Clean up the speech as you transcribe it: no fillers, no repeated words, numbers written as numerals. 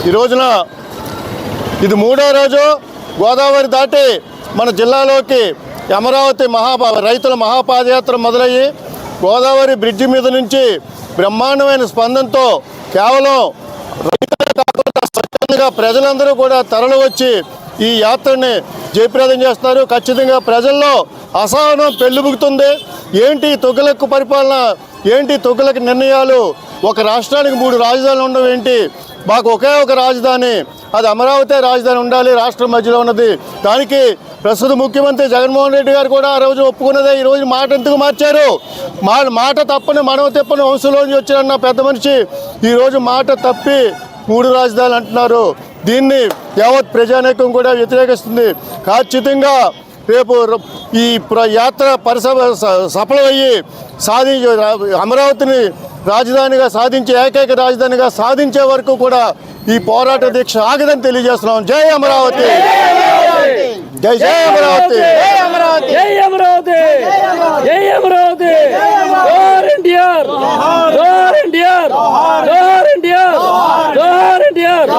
ఈ రోజున ఇది 3వ రోజు గోదావరి దాటి మన జిల్లాలోకి అమరావతి రైతుల మహాపాదయాత్ర మొదలయ్యి గోదావరి బ్రిడ్జి మీద నుంచి బ్రహ్మాండమైన స్పందనతో కేవలం రైతులే కాకుండా స్వచ్ఛందంగా ప్రజలందరూ కూడా తరలి వచ్చి ఈ యాత్రని జయప్రదం చేస్తున్నారు. ఖచ్చితంగా ప్రజల్లో అసహనం పెళ్ళుబుకుతుంది. ఏంటి తుగ్లక్ పరిపాలన, ఏంటి తుగ్లక్ నిర్ణయాలు, ఒక రాష్ట్రానికి 3 రాజధానులు ఉండవు ఏంటి, మాకు ఒకే ఒక రాజధాని, అది అమరావతి రాజధాని ఉండాలి రాష్ట్రం మధ్యలో ఉన్నది. దానికి ప్రస్తుత ముఖ్యమంత్రి జగన్మోహన్ రెడ్డి గారు కూడా ఆ రోజు ఒప్పుకున్నదే. ఈరోజు మాట ఎందుకు మార్చారు? మాట తప్పని మనవ తిప్పని వంశంలోంచి వచ్చిన పెద్ద మనిషి ఈరోజు మాట తప్పి 3 రాజధానులు అంటున్నారు. దీన్ని యావత్ ప్రజానీకం కూడా వ్యతిరేకిస్తుంది. ఖచ్చితంగా రేపు ఈ యాత్ర సఫలమయ్యి అమరావతిని రాజధానిగా ఏకైక రాజధానిగా సాధించే వరకు కూడా ఈ పోరాట దీక్ష ఆగదని తెలియజేస్తున్నాం. జై అమరావతి, జై జై అమరావతి, జై అమరావతి, జై అమరావతి, జోహార్ ఎన్టీఆర్, జోహార్ ఎన్టీఆర్, జోహార్ ఎన్టీఆర్, జోహార్ ఎన్టీఆర్.